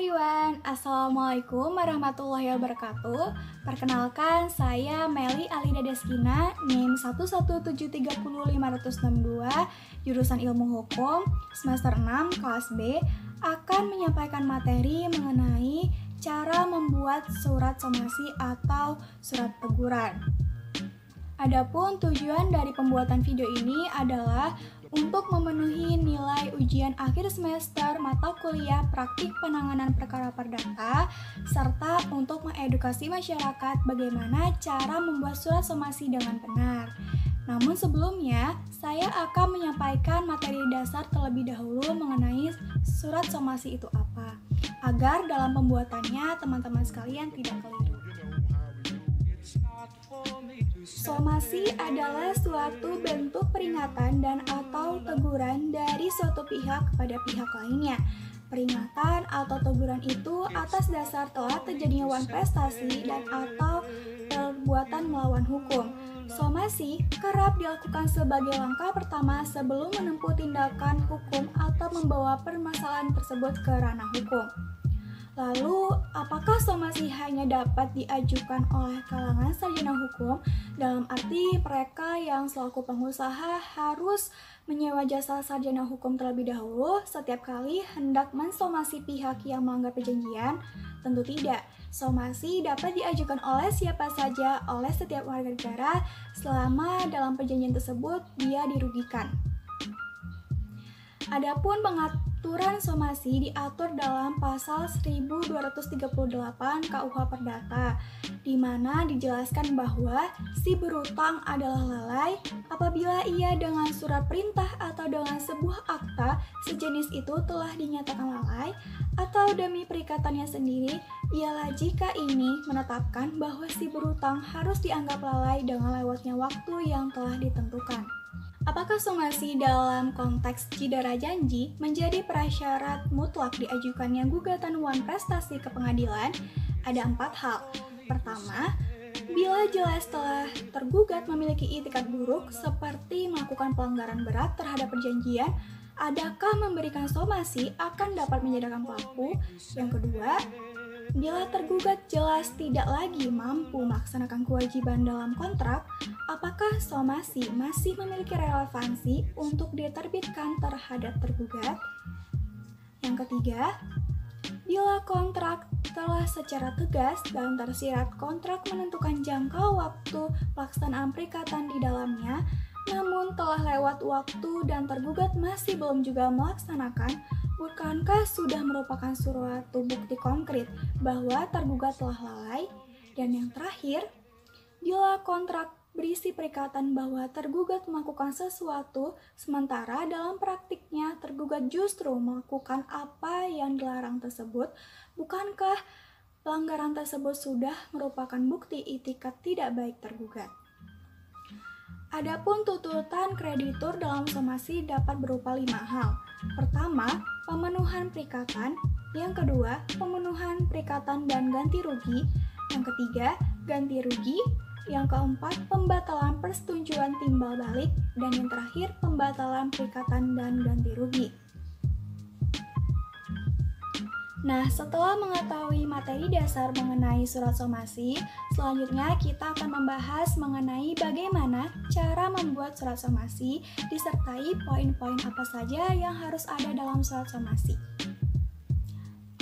everyone, Assalamualaikum warahmatullahi wabarakatuh. Perkenalkan, saya Meli Alida Deskina, NIM 117305662, jurusan Ilmu Hukum, semester 6, kelas B, akan menyampaikan materi mengenai cara membuat surat somasi atau surat teguran. Adapun tujuan dari pembuatan video ini adalah untuk memenuhi nilai ujian akhir semester mata kuliah praktik penanganan perkara perdata, serta untuk mengedukasi masyarakat bagaimana cara membuat surat somasi dengan benar. Namun sebelumnya, saya akan menyampaikan materi dasar terlebih dahulu mengenai surat somasi itu apa, agar dalam pembuatannya teman-teman sekalian tidak keliru. Somasi adalah suatu bentuk peringatan dan atau teguran dari suatu pihak kepada pihak lainnya. Peringatan atau teguran itu atas dasar telah terjadinya prestasi dan atau perbuatan melawan hukum. Somasi kerap dilakukan sebagai langkah pertama sebelum menempuh tindakan hukum atau membawa permasalahan tersebut ke ranah hukum. Lalu, apakah somasi hanya dapat diajukan oleh kalangan sarjana hukum? Dalam arti mereka yang selaku pengusaha harus menyewa jasa sarjana hukum terlebih dahulu setiap kali hendak mensomasi pihak yang melanggar perjanjian? Tentu tidak. Somasi dapat diajukan oleh siapa saja oleh setiap warga negara selama dalam perjanjian tersebut dia dirugikan. Adapun pengaturan somasi diatur dalam pasal 1238 KUH Perdata, di mana dijelaskan bahwa si berutang adalah lalai apabila ia dengan surat perintah atau dengan sebuah akta sejenis itu telah dinyatakan lalai, atau demi perikatannya sendiri, ialah jika ini menetapkan bahwa si berutang harus dianggap lalai dengan lewatnya waktu yang telah ditentukan. Apakah somasi dalam konteks cedera janji menjadi prasyarat mutlak diajukannya gugatan prestasi ke pengadilan? Ada 4 hal. Pertama, bila jelas telah tergugat memiliki itikat buruk seperti melakukan pelanggaran berat terhadap perjanjian, adakah memberikan somasi akan dapat menyederakan pelaku? Yang kedua, bila tergugat jelas tidak lagi mampu melaksanakan kewajiban dalam kontrak, apakah somasi masih memiliki relevansi untuk diterbitkan terhadap tergugat? Yang ketiga, bila kontrak telah secara tegas dan tersirat kontrak menentukan jangka waktu pelaksanaan perikatan di dalamnya, namun telah lewat waktu dan tergugat masih belum juga melaksanakan, bukankah sudah merupakan suatu bukti konkret bahwa tergugat telah lalai? Dan yang terakhir, bila kontrak berisi perikatan bahwa tergugat melakukan sesuatu, sementara dalam praktiknya tergugat justru melakukan apa yang dilarang tersebut, bukankah pelanggaran tersebut sudah merupakan bukti itikat tidak baik tergugat? Adapun tuntutan kreditur dalam somasi dapat berupa 5 hal. Pertama, pemenuhan perikatan. Yang kedua, pemenuhan perikatan dan ganti rugi. Yang ketiga, ganti rugi. Yang keempat, pembatalan persetujuan timbal balik. Dan yang terakhir, pembatalan perikatan dan ganti rugi. Nah, setelah mengetahui materi dasar mengenai surat somasi, selanjutnya kita akan membahas mengenai bagaimana cara membuat surat somasi, disertai poin-poin apa saja yang harus ada dalam surat somasi.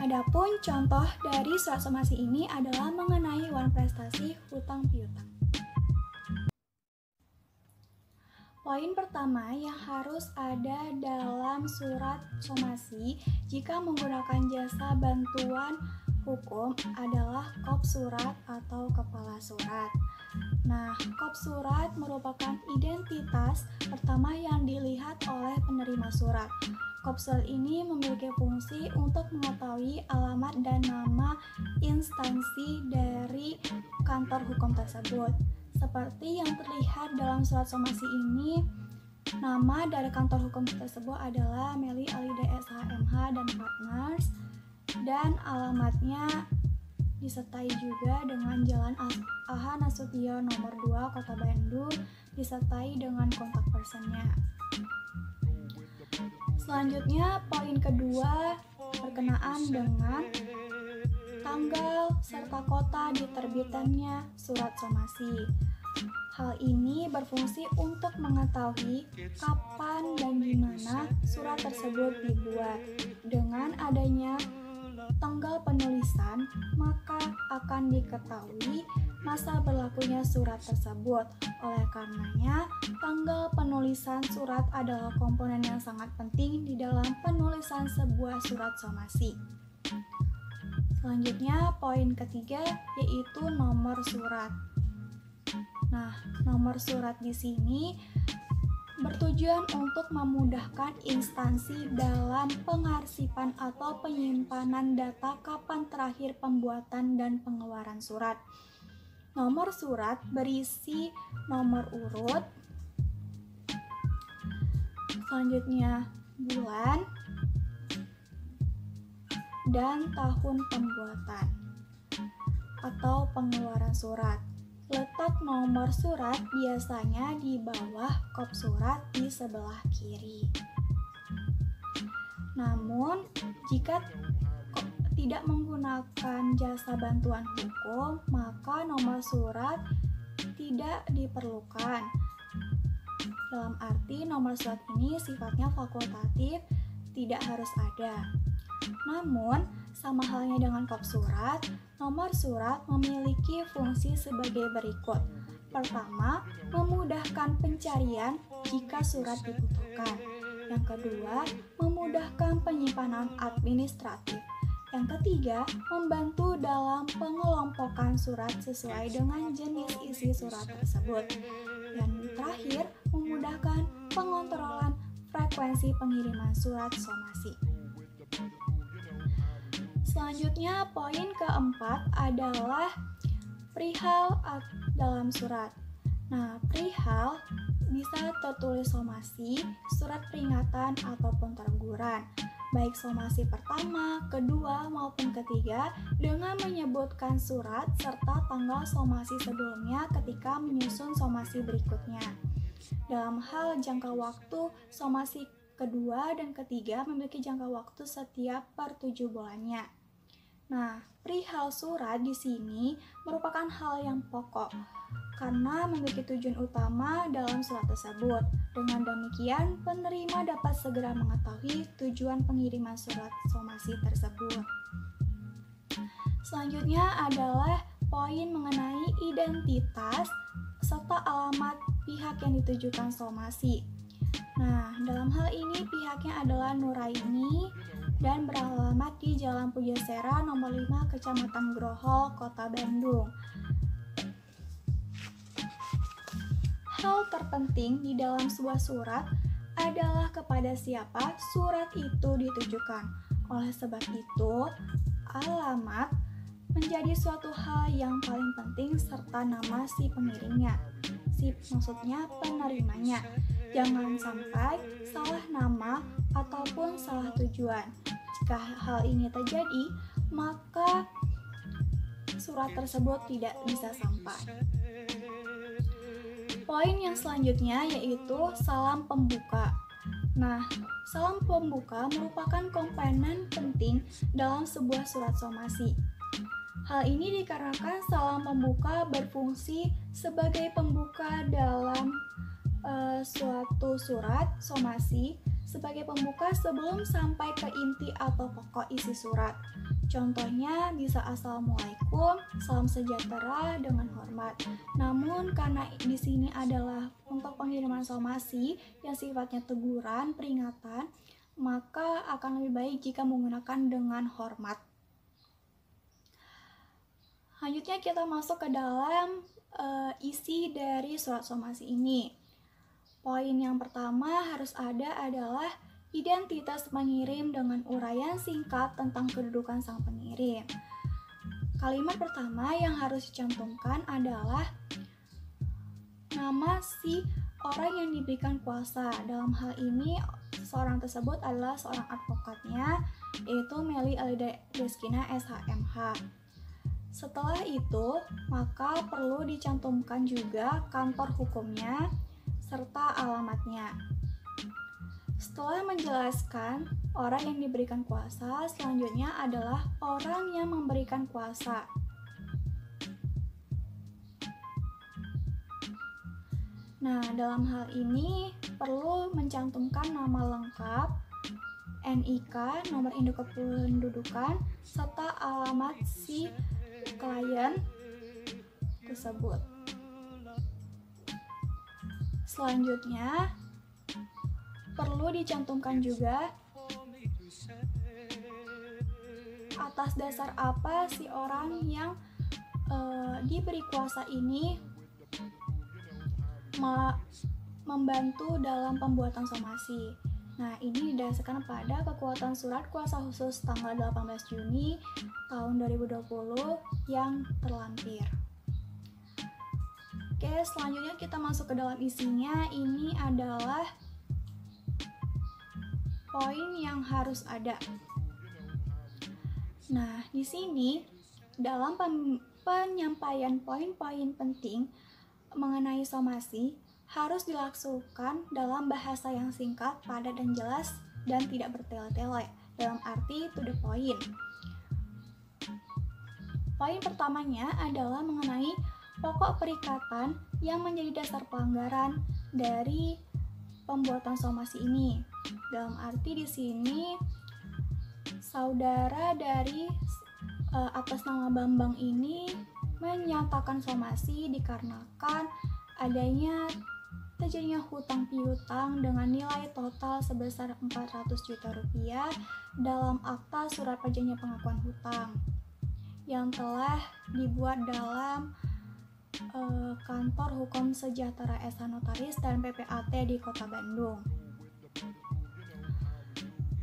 Adapun contoh dari surat somasi ini adalah mengenai prestasi hutang piutang. Poin pertama yang harus ada dalam surat somasi jika menggunakan jasa bantuan hukum adalah kop surat atau kepala surat. Nah, kop surat merupakan identitas pertama yang dilihat oleh penerima surat. Kop surat ini memiliki fungsi untuk mengetahui alamat dan nama instansi dari kantor hukum tersebut. Seperti yang terlihat dalam surat somasi ini, nama dari kantor hukum tersebut adalah Meli Alida SHMH dan Partners, dan alamatnya disertai juga dengan Jalan AH Nasution nomor 2 Kota Bandung, disertai dengan kontak personnya. Selanjutnya, poin kedua berkenaan dengan tanggal serta kota diterbitannya surat somasi. Hal ini berfungsi untuk mengetahui kapan dan di mana surat tersebut dibuat. Dengan adanya tanggal penulisan, maka akan diketahui masa berlakunya surat tersebut. Oleh karenanya, tanggal penulisan surat adalah komponen yang sangat penting di dalam penulisan sebuah surat somasi. Selanjutnya, poin ketiga yaitu nomor surat. Nah, nomor surat di sini bertujuan untuk memudahkan instansi dalam pengarsipan atau penyimpanan data kapan terakhir pembuatan dan pengeluaran surat. Nomor surat berisi nomor urut, selanjutnya bulan, dan tahun pembuatan atau pengeluaran surat. Letak nomor surat biasanya di bawah kop surat di sebelah kiri. Namun, jika tidak menggunakan jasa bantuan hukum, maka nomor surat tidak diperlukan. Dalam arti nomor surat ini sifatnya fakultatif, tidak harus ada. Namun, sama halnya dengan kop surat, nomor surat memiliki fungsi sebagai berikut. Pertama, memudahkan pencarian jika surat dibutuhkan. Yang kedua, memudahkan penyimpanan administratif. Yang ketiga, membantu dalam pengelompokan surat sesuai dengan jenis isi surat tersebut. Dan terakhir, memudahkan pengontrolan frekuensi pengiriman surat somasi. Selanjutnya, poin keempat adalah perihal dalam surat. Nah, perihal bisa tertulis somasi, surat peringatan, ataupun teguran, baik somasi pertama, kedua, maupun ketiga, dengan menyebutkan surat serta tanggal somasi sebelumnya ketika menyusun somasi berikutnya. Dalam hal jangka waktu, somasi kedua dan ketiga memiliki jangka waktu setiap per 7 bulannya. Nah, perihal surat di sini merupakan hal yang pokok karena memiliki tujuan utama dalam surat tersebut. Dengan demikian, penerima dapat segera mengetahui tujuan pengiriman surat somasi tersebut. Selanjutnya adalah poin mengenai identitas serta alamat pihak yang ditujukan somasi. Nah, dalam hal ini pihaknya adalah Nuraini dan beralamat di Jalan Pujasera nomor 5, Kecamatan Grohol, Kota Bandung. Hal terpenting di dalam sebuah surat adalah kepada siapa surat itu ditujukan. Oleh sebab itu, alamat menjadi suatu hal yang paling penting serta nama si pengirimnya. Maksudnya penerimanya. Jangan sampai salah nama ataupun salah tujuan. Jika hal ini terjadi, maka surat tersebut tidak bisa sampai. Poin yang selanjutnya yaitu salam pembuka. Nah, salam pembuka merupakan komponen penting dalam sebuah surat somasi. Hal ini dikarenakan salam pembuka berfungsi sebagai pembuka dalam suatu surat somasi, sebagai pembuka sebelum sampai ke inti atau pokok isi surat. Contohnya bisa Assalamualaikum, salam sejahtera dengan hormat. Namun karena di sini adalah untuk pengiriman somasi yang sifatnya teguran, peringatan, maka akan lebih baik jika menggunakan dengan hormat. Selanjutnya kita masuk ke dalam isi dari surat somasi ini. Poin yang pertama harus ada adalah identitas pengirim dengan uraian singkat tentang kedudukan sang pengirim. Kalimat pertama yang harus dicantumkan adalah nama si orang yang diberikan kuasa. Dalam hal ini, seorang tersebut adalah seorang advokatnya, yaitu Meli Alida Deskina SHMH. Setelah itu, maka perlu dicantumkan juga kantor hukumnya serta alamatnya. Setelah menjelaskan orang yang diberikan kuasa, selanjutnya adalah orang yang memberikan kuasa. Nah, dalam hal ini perlu mencantumkan nama lengkap, NIK, nomor induk kependudukan, serta alamat si klien tersebut. Selanjutnya, perlu dicantumkan juga atas dasar apa si orang yang diberi kuasa ini membantu dalam pembuatan somasi. Nah, ini didasarkan pada kekuatan surat kuasa khusus tanggal 18 Juni tahun 2020 yang terlampir. Oke, selanjutnya kita masuk ke dalam isinya. Ini adalah poin yang harus ada. Nah, di sini dalam penyampaian poin-poin penting mengenai somasi harus dilakukan dalam bahasa yang singkat, padat dan jelas, dan tidak bertele-tele, dalam arti to the point. Poin pertamanya adalah mengenai pokok perikatan yang menjadi dasar pelanggaran dari pembuatan somasi ini. Dalam arti di sini saudara dari atas nama Bambang ini menyatakan somasi dikarenakan adanya terjadinya hutang piutang dengan nilai total sebesar 400 juta rupiah dalam akta surat perjanjian pengakuan hutang yang telah dibuat dalam kantor hukum sejahtera SH Notaris dan PPAT di Kota Bandung.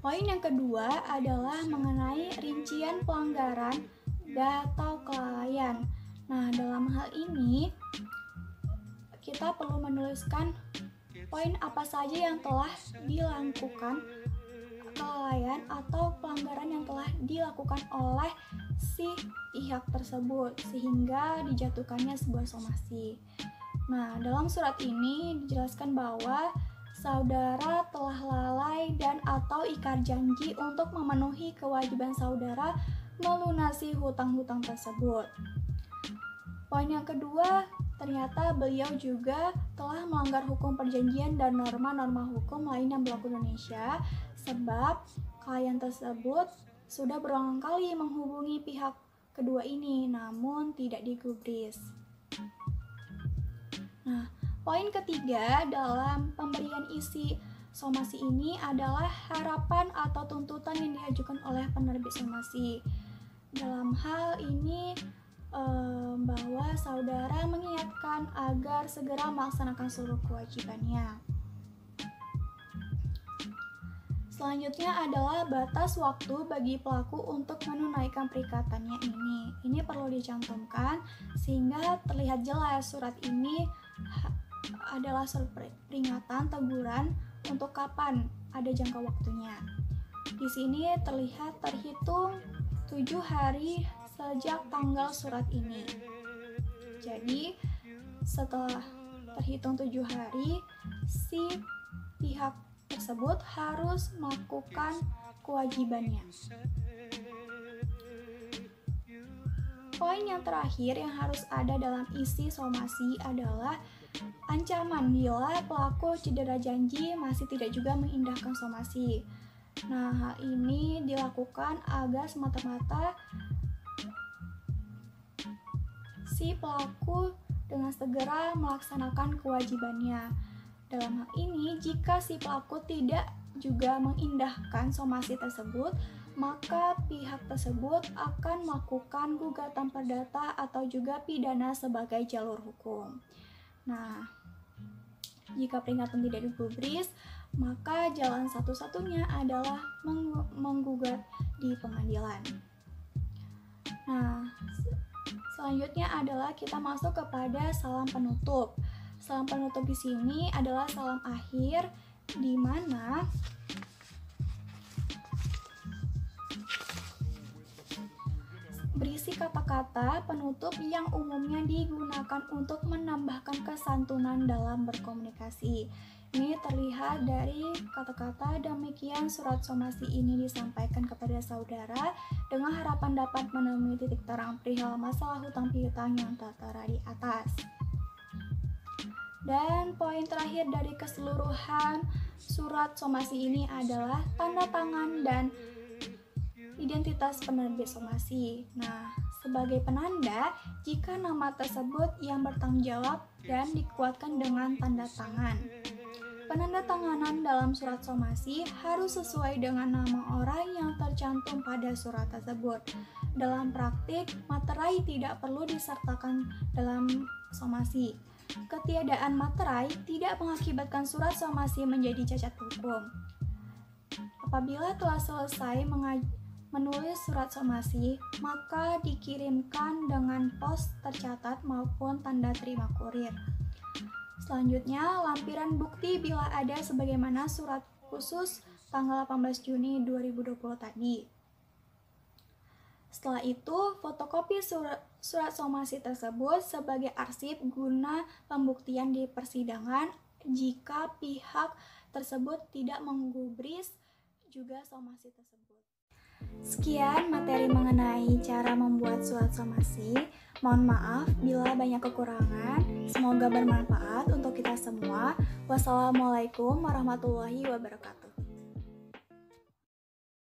Poin yang kedua adalah mengenai rincian pelanggaran atau kelalaian. Nah, dalam hal ini kita perlu menuliskan poin apa saja yang telah dilakukan kelalaian atau pelanggaran yang telah dilakukan oleh si pihak tersebut sehingga dijatuhkannya sebuah somasi. Nah, dalam surat ini dijelaskan bahwa saudara telah lalai dan atau ingkar janji untuk memenuhi kewajiban saudara melunasi hutang-hutang tersebut. Poin yang kedua, ternyata beliau juga telah melanggar hukum perjanjian dan norma-norma hukum lain yang berlaku di Indonesia sebab klien tersebut sudah berulang kali menghubungi pihak kedua ini namun tidak digubris. Nah, poin ketiga dalam pemberian isi somasi ini adalah harapan atau tuntutan yang diajukan oleh penerbit somasi. Dalam hal ini bahwa saudara mengingatkan agar segera melaksanakan seluruh kewajibannya. Selanjutnya adalah batas waktu bagi pelaku untuk menunaikan perikatannya ini. Ini perlu dicantumkan sehingga terlihat jelas surat ini adalah surat peringatan teguran untuk kapan ada jangka waktunya. Di sini terlihat terhitung 7 hari sejak tanggal surat ini. Jadi setelah terhitung 7 hari, si pihak tersebut harus melakukan kewajibannya. Poin yang terakhir yang harus ada dalam isi somasi adalah ancaman bila pelaku cedera janji masih tidak juga mengindahkan somasi. Nah, hal ini dilakukan agar semata-mata si pelaku dengan segera melaksanakan kewajibannya. Dalam hal ini, jika si pelaku tidak juga mengindahkan somasi tersebut, maka pihak tersebut akan melakukan gugatan perdata atau juga pidana sebagai jalur hukum. Nah, jika peringatan tidak digubris, maka jalan satu-satunya adalah menggugat di pengadilan. Nah, selanjutnya adalah kita masuk kepada salam penutup. Salam penutup di sini adalah salam akhir di mana berisi kata-kata penutup yang umumnya digunakan untuk menambahkan kesantunan dalam berkomunikasi. Ini terlihat dari kata-kata demikian surat somasi ini disampaikan kepada saudara dengan harapan dapat menemui titik terang perihal masalah hutang piutang yang tertera di atas. Dan poin terakhir dari keseluruhan surat somasi ini adalah tanda tangan dan identitas penerbit somasi. Nah, sebagai penanda, jika nama tersebut yang bertanggung jawab dan dikuatkan dengan tanda tangan. Penandatanganan dalam surat somasi harus sesuai dengan nama orang yang tercantum pada surat tersebut. Dalam praktik, materai tidak perlu disertakan dalam somasi. Ketiadaan materai tidak mengakibatkan surat somasi menjadi cacat hukum. Apabila telah selesai menulis surat somasi, maka dikirimkan dengan pos tercatat maupun tanda terima kurir. Selanjutnya, lampiran bukti bila ada sebagaimana surat khusus tanggal 18 Juni 2020 tadi. Setelah itu, fotokopi surat somasi tersebut sebagai arsip guna pembuktian di persidangan jika pihak tersebut tidak menggubris juga somasi tersebut. Sekian materi mengenai cara membuat surat somasi. Mohon maaf bila banyak kekurangan. Semoga bermanfaat untuk kita semua. Wassalamualaikum warahmatullahi wabarakatuh.